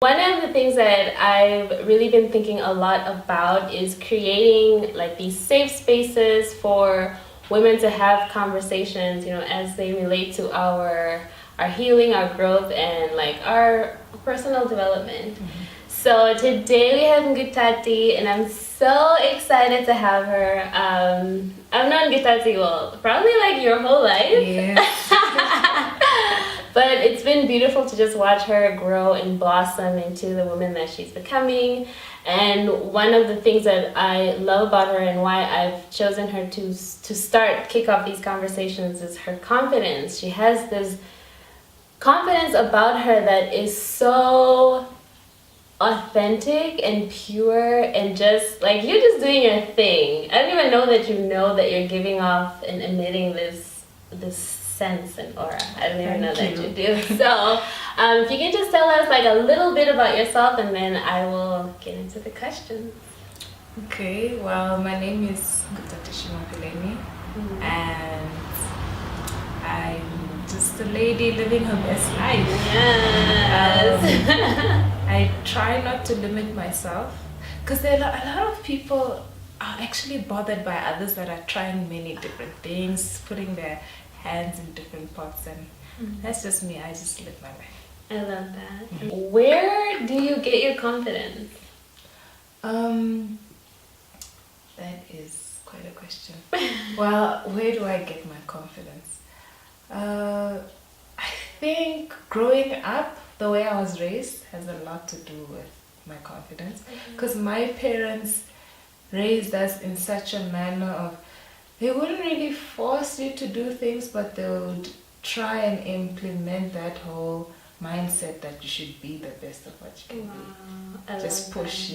One of the things that I've really been thinking a lot about is creating like these safe spaces for women to have conversations, as they relate to our healing, our growth, and like our personal development. So today we have Ngutati, and I'm so excited to have her. I've known Ngutati, well, probably like your whole life. Yeah. But it's been beautiful to just watch her grow and blossom into the woman that she's becoming. And one of the things that I love about her and why I've chosen her to kick off these conversations is her confidence. She has this confidence about her that is so authentic and pure, and just like you're just doing your thing. I don't even know that you're giving off and emitting this sense and aura. I don't even know that you do. So if you can just tell us like a little bit about yourself, and then I will get into the questions. Okay, well, my name is Ngutati Shimhopileni, and I'm just a lady living her best life. Yes. I try not to limit myself, because there are a lot of people are actually bothered by others that are trying many different things, putting their hands in different pots, and that's just me. I just live my life. I love that. Where do you get your confidence? That is quite a question. Well, where do I get my confidence? I think growing up, the way I was raised has a lot to do with my confidence, because my parents raised us in such a manner of, they wouldn't really force you to do things, but they would try and implement that whole mindset that you should be the best of what you can be. Just push,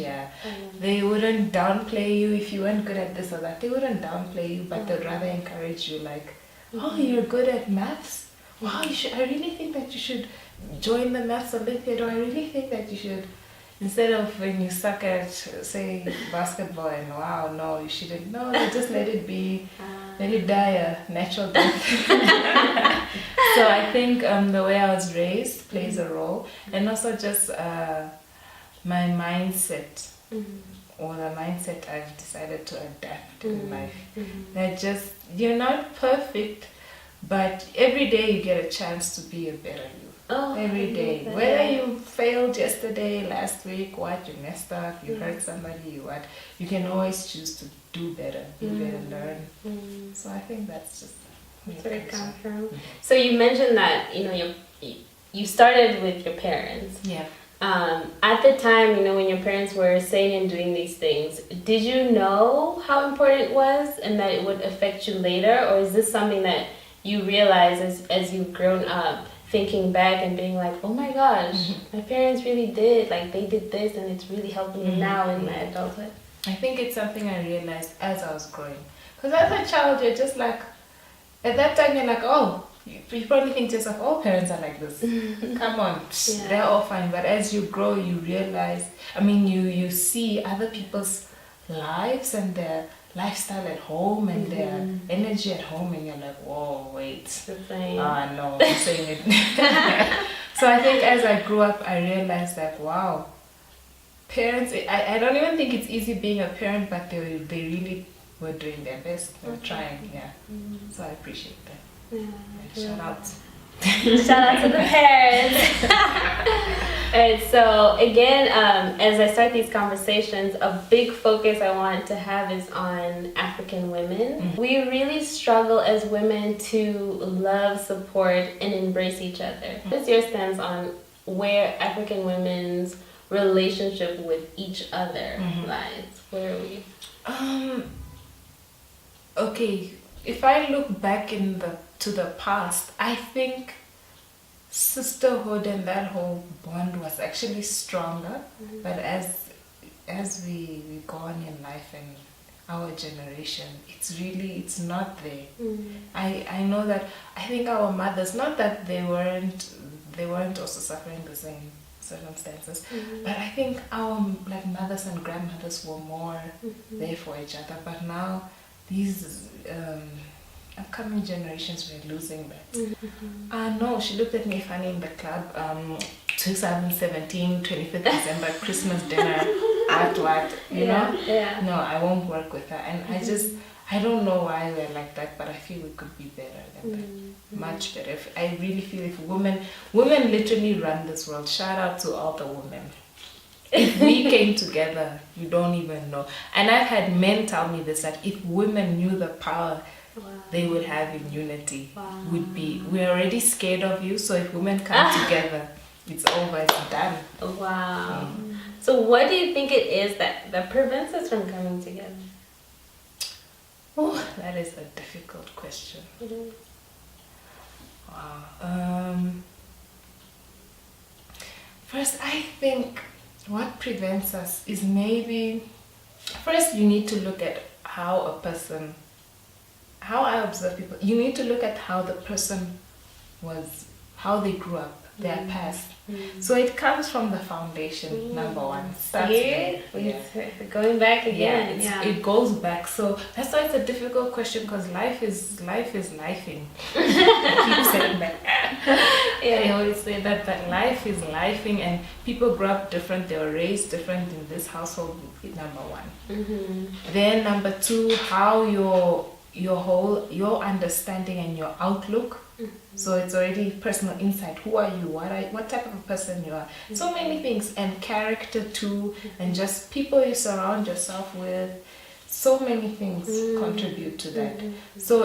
They wouldn't downplay you if you weren't good at this or that. They wouldn't downplay you, but they'd rather encourage you, like, oh, you're good at maths? Wow, I really think that you should join the Maths Olympiad, or I really think that you should, instead of when you suck at, say, basketball, and wow, no, you shouldn't. No, just let it be. Let it die a natural death. So I think the way I was raised plays a role, and also just my mindset, or the mindset I've decided to adapt in life. That just, you're not perfect, but every day you get a chance to be a better you. Every day, whether you failed yesterday, last week, you messed up, you hurt somebody, you can always choose to do better, be better, learn. So I think that's just where it comes from. So you mentioned that you started with your parents. Yeah. At the time, when your parents were saying and doing these things, did you know how important it was and that it would affect you later, or is this something that you realize as you've grown up, thinking back and being like, oh my gosh, my parents really did, like they did this and it's really helping me now in my adulthood? I think it's something I realized as I was growing. Because as a child, you're just like, at that time you're like, oh, you probably think to yourself, all parents are like this. Come on, they're all fine. But as you grow, you realize, you see other people's lives and their lifestyle at home and their energy at home, and you're like, whoa, wait, no, I'm saying it. So I think as I grew up, I realized that, wow, parents, I don't even think it's easy being a parent, but they really were doing their best. They were trying, so I appreciate that. Shout out. Shout out to the parents. Alright, so again, as I start these conversations, a big focus I want to have is on African women. We really struggle as women to love, support, and embrace each other. What is your stance on where African women's relationship with each other lies? Where are we? Okay, if I look back to the past, I think sisterhood and that whole bond was actually stronger. But as we go on in life and our generation, it's not there. I know that, I think our mothers, not that they weren't also suffering the same circumstances, but I think our mothers and grandmothers were more there for each other. But now these upcoming generations, we're losing that. No, she looked at me funny in the club 2017, 25th December, Christmas dinner at what, you know? Yeah. No, I won't work with that. And I don't know why we're like that, but I feel we could be better than that. Much better. I really feel if women literally run this world. Shout out to all the women. If we came together, you don't even know. And I've had men tell me this, that if women knew the power they would have in unity, we're already scared of you, so if women come together, it's over, it's done. Wow. So what do you think it is that prevents us from coming together? Oh, that is a difficult question. It is. Wow. First, I think what prevents us is maybe, first you need to look at how I observe people. You need to look at how the person how they grew up, their past. So it comes from the foundation, number one. Going back again. It goes back. So that's why it's a difficult question, because life is lifing. I keep saying that. I always say that life is lifing, and people grow up different. They were raised different in this household. Number one. Then number two, how your understanding and your outlook. So it's already personal insight. Who are you? What type of a person you are? So many things, and character too, and just people you surround yourself with. So many things contribute to that. So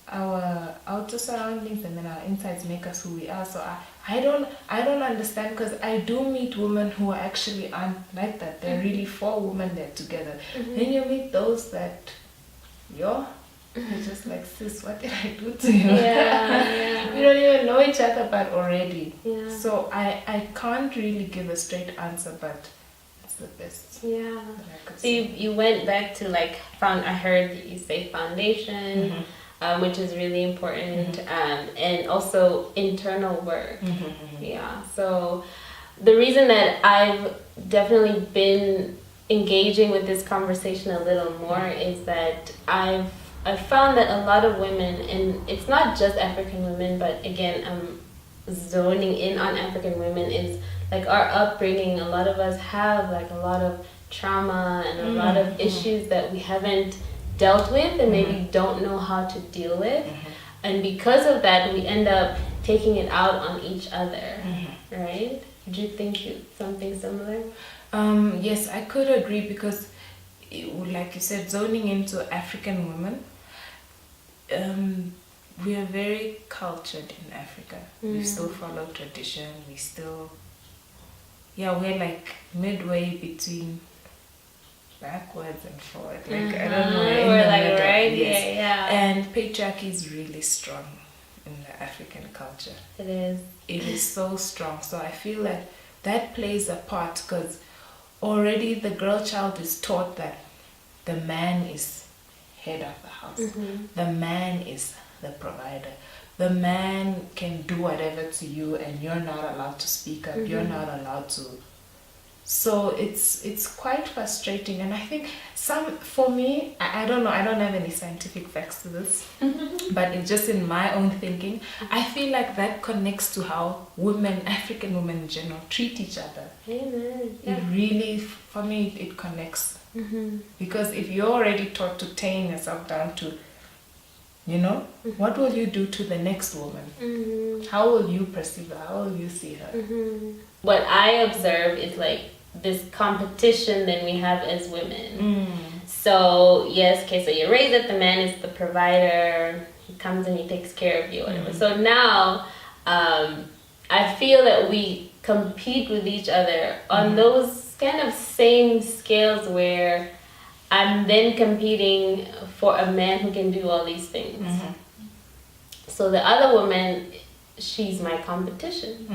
our outer surroundings and then our insides make us who we are. So I don't understand, because I do meet women who actually aren't like that. They're really for women, they're together. Then you meet those that you're just like, sis, what did I do to you? We don't even know each other, but already. So I can't really give a straight answer, but it's the best. So you went back to I heard you say foundation, which is really important, and also internal work. So the reason that I've definitely been engaging with this conversation a little more is that I've found that a lot of women, and it's not just African women, but again, I'm zoning in on African women, is our upbringing. A lot of us have a lot of trauma and a lot of issues that we haven't dealt with and maybe don't know how to deal with. And because of that, we end up taking it out on each other, right? Did you think something similar? Yes, I could agree, because like you said, zoning into African women, we are very cultured in Africa. We still follow tradition. We still, we're midway between backwards and forward. I don't know. We're right? Yes. Yeah. And patriarchy is really strong in the African culture. It is. It is so strong. So I feel like that plays a part, because already the girl child is taught that the man is head of the house. The man is the provider. The man can do whatever to you, and you're not allowed to speak up. You're not allowed to. So it's quite frustrating, and I think for me, I don't know, I don't have any scientific facts to this, but it's just in my own thinking, I feel like that connects to how African women in general, treat each other. Amen. It really, for me, it connects. Because if you're already taught to tame yourself down to, what will you do to the next woman? How will you perceive her? How will you see her? What I observe is this competition that we have as women. So yes, so you're raised that the man is the provider. He comes and he takes care of you, whatever. So now, I feel that we compete with each other on those kind of same scales, where I'm then competing for a man who can do all these things. So the other woman, she's my competition.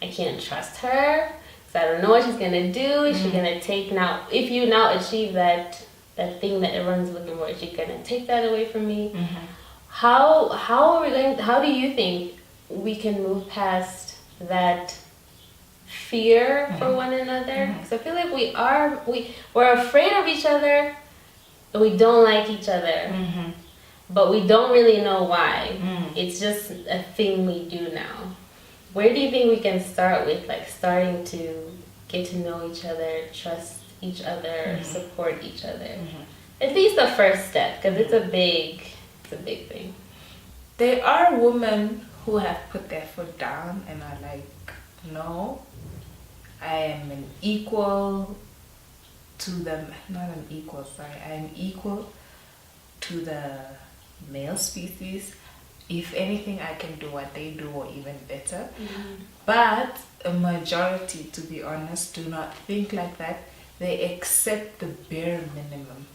I can't trust her, because I don't know what she's gonna do. Is she gonna take now? If you now achieve that thing that everyone's looking for, is she gonna take that away from me? How are we going? How do you think we can move past that fear for one another? Because I feel like we're afraid of each other, and we don't like each other, but we don't really know why. It's just a thing we do now. where do you think we can start with, like, starting to get to know each other, trust each other, support each other? At least the first step, because it's a big thing. There are women who have put their foot down and are like, no, I am an equal to them, not an equal, sorry, I am equal to the male species. If anything, I can do what they do or even better. But a majority, to be honest, do not think like that. They accept the bare minimum.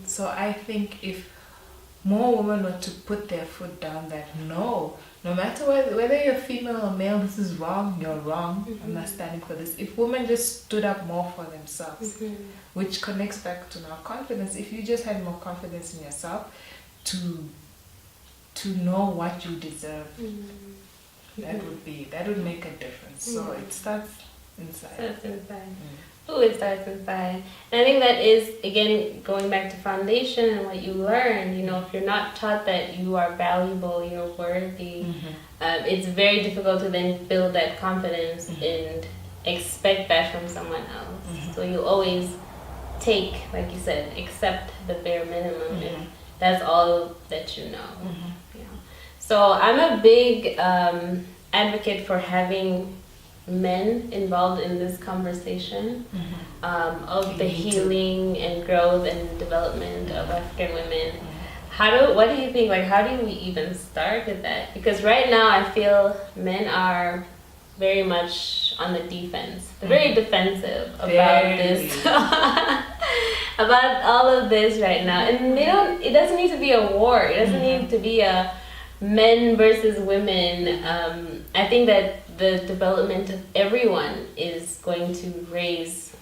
So I think if more women were to put their foot down that no matter whether you're female or male, this is wrong, you're wrong, I'm not standing for this. If women just stood up more for themselves, which connects back to our confidence, if you just had more confidence in yourself to know what you deserve, that would make a difference. So it starts inside. Oh, it starts inside. And I think that is, again, going back to foundation and what you learn. You know, if you're not taught that you are valuable, you're worthy, it's very difficult to then build that confidence and expect that from someone else. So you always take, like you said, accept the bare minimum, and that's all that you know. Yeah. So I'm a big advocate for having men involved in this conversation of the healing and growth and development of African women. What do you think, like, how do we even start with that? Because right now I feel men are very much on the defense. They're very defensive about this, about all of this right now. And it doesn't need to be a war. It doesn't need to be a men versus women. I think that the development of everyone is going to raise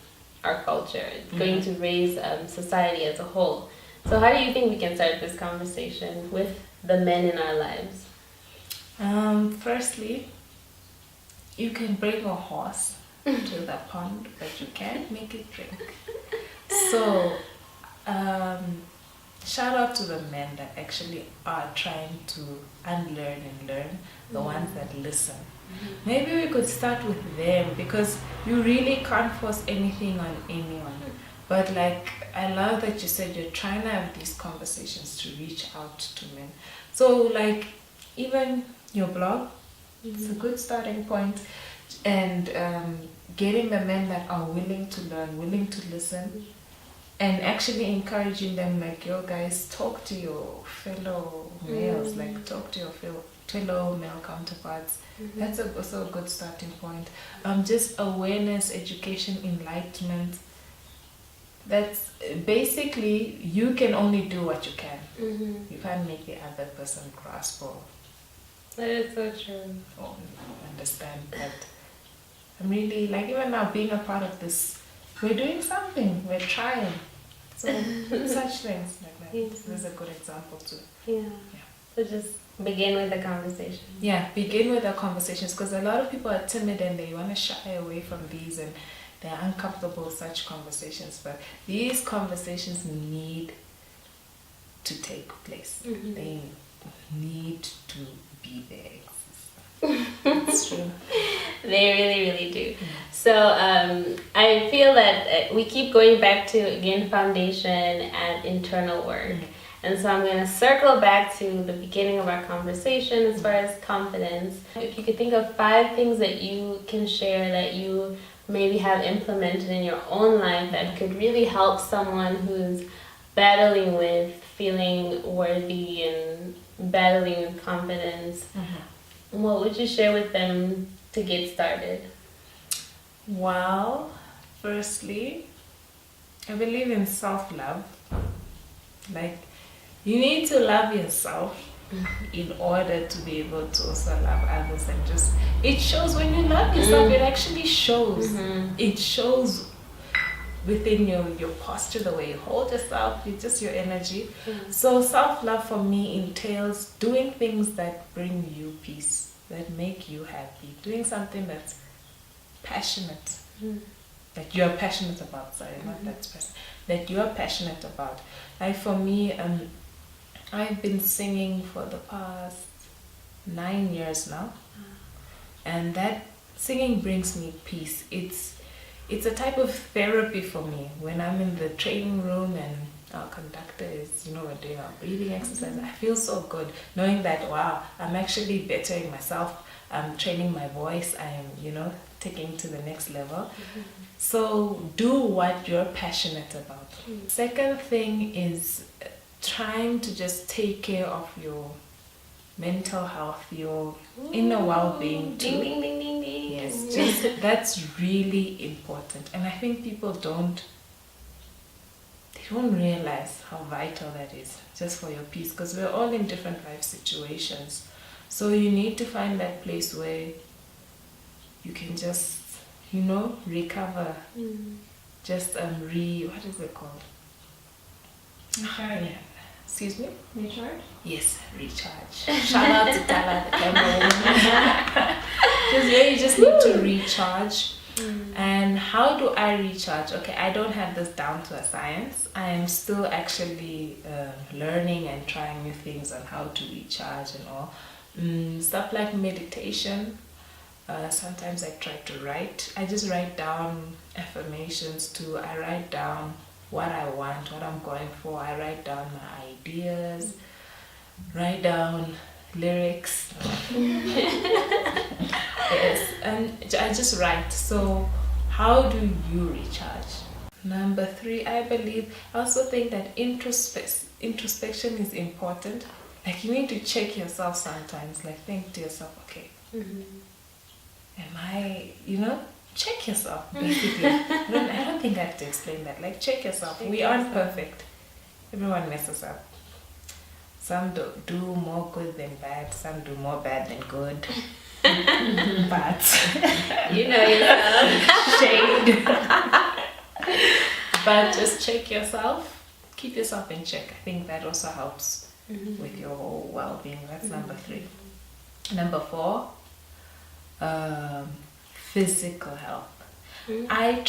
our culture. It's going to raise society as a whole. So how do you think we can start this conversation with the men in our lives? Firstly, you can bring a horse to the pond, but you can't make it drink. So, shout out to the men that actually are trying to unlearn and learn, the ones that listen. Maybe we could start with them, because you really can't force anything on anyone. But like, I love that you said you're trying to have these conversations to reach out to men. So like, even your blog, it's a good starting point. And getting the men that are willing to learn, willing to listen, and actually encouraging them, like, yo guys, talk to your fellow males, like talk to your fellow male counterparts. That's also a good starting point. Just awareness, education, enlightenment. That's basically, you can only do what you can. You can't make the other person grasp or that is so true. Or understand that. I'm really, like, even now being a part of this, we're doing something, we're trying. So such things like that. This is a good example too. Yeah. So just begin with the conversation. Yeah, begin with the conversations, because a lot of people are timid and they want to shy away from these and they're uncomfortable with such conversations. But these conversations need to take place. They need to be there. It's true. They really, really do. So I feel that we keep going back to, again, foundation and internal work. And so I'm going to circle back to the beginning of our conversation as far as confidence. If you could think of 5 things that you can share that you maybe have implemented in your own life that could really help someone who's battling with feeling worthy and battling with confidence, what would you share with them to get started? Well, firstly, I believe in self-love. Like, you need to love yourself in order to be able to also love others. And just, it shows when you love yourself, it actually shows. It shows within your posture, the way you hold yourself, just your energy. So self-love for me entails doing things that bring you peace, that make you happy, doing something that's passionate, that you're passionate about, not that's passionate, that you're passionate about. Like for me, I've been singing for the past 9 years now. and that singing brings me peace. It's a type of therapy for me. When I'm in the training room and our conductor is, we're doing our breathing exercise, I feel so good knowing that, wow, I'm actually bettering myself. I'm training my voice. I am, taking to the next level. So do what you're passionate about. Second thing is trying to just take care of your mental health, your inner well-being too. Ding, ding, ding, ding, ding. Yes, just that's really important. And I think people don't realize how vital that is just for your peace, because we're all in different life situations. So you need to find that place where you can just, recover. Just what is it called? Recharge. Excuse me? Recharge? Yes, recharge. Shout out to Tala, the camera woman. Because you just need to recharge. And how do I recharge? Okay, I don't have this down to a science. I am still actually learning and trying new things on how to recharge and all. Stuff like meditation. Sometimes I try to write. I just write down affirmations too. I write down what I want, what I'm going for. I write down my ideas, write down lyrics. Yes, and I just write. So how do you recharge? Number 3, I also think that introspection is important. Like, you need to check yourself sometimes. Like, think to yourself, okay, am I, check yourself, basically. I don't think I have to explain that. Like, check yourself. We aren't perfect. Everyone messes up. Some do more good than bad. Some do more bad than good. But You know yourself. shade. But just check yourself. Keep yourself in check. I think that also helps with your whole well-being. That's number 3. Number 4, physical health. I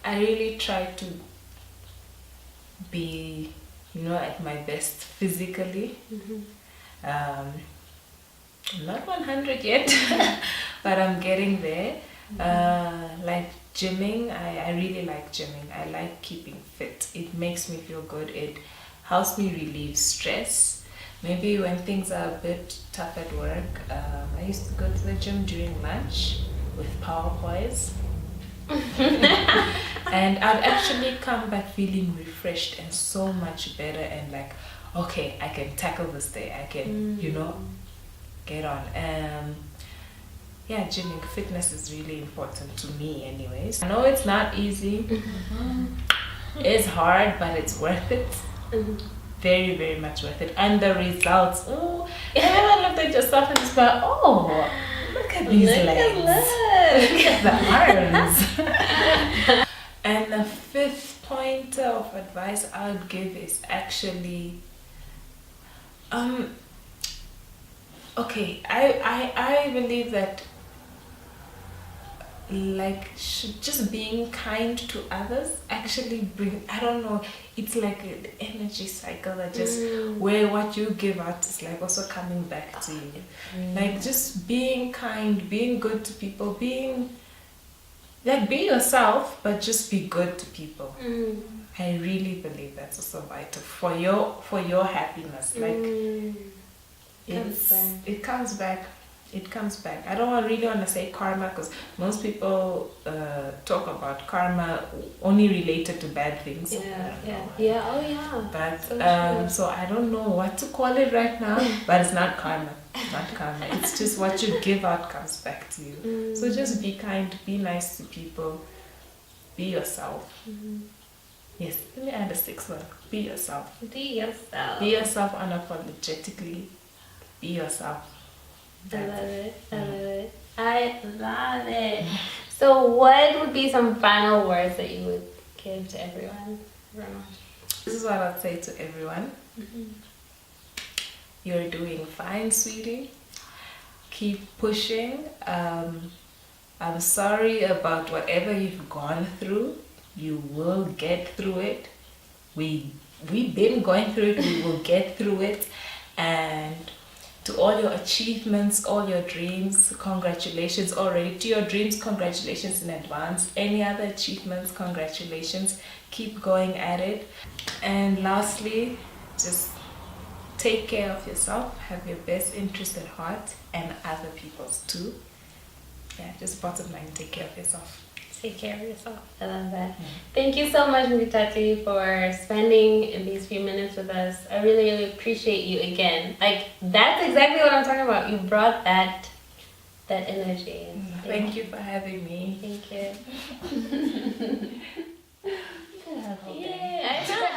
really try to be, at my best physically. I'm not 100 yet, but I'm getting there. Like gymming, I really like gymming. I like keeping fit. It makes me feel good. It helps me relieve stress. Maybe when things are a bit tough at work, I used to go to the gym during lunch with PowerPoints. And I'd actually come back feeling refreshed and so much better, and like, okay, I can tackle this day. I can, get on. Yeah, gymming, fitness is really important to me anyways. I know it's not easy. It's hard, but it's worth it. Very, very much worth it. And the results, everyone looked at yourself and just like, look at these legs. Look at the arms. And the 5th pointer of advice I would give is actually, okay, I believe that, like, just being kind to others actually bring, I don't know, it's like an energy cycle that just where what you give out is like also coming back to you. Like, just being kind, being good to people, be yourself, but just be good to people. I really believe that's also vital for your happiness. Like, it comes back. It comes back. I don't really want to say karma, because most people talk about karma only related to bad things. But so I don't know what to call it right now, but it's not karma. Not karma. It's just what you give out comes back to you. So just be kind, be nice to people, be yourself. Yes, let me add a 6th one. Be yourself. Be yourself. Be yourself unapologetically. Be yourself. I love it. I love it. So what would be some final words that you would give to everyone? This is what I'd say to everyone. You're doing fine, sweetie. Keep pushing. I'm sorry about whatever you've gone through. You will get through it. We've been going through it. We will get through it. And To all your achievements, all your dreams, congratulations already. To your dreams, congratulations in advance. Any other achievements, congratulations. Keep going at it. And lastly, just take care of yourself. Have your best interest at heart and other people's too. Yeah, just bottom line, take care of yourself. Take care of yourself. I love that. Thank you so much, Ngutati, for spending these few minutes with us. I really, really appreciate you again. Like, that's exactly what I'm talking about. You brought that energy. Thank you for having me. Thank you. Yeah, I know.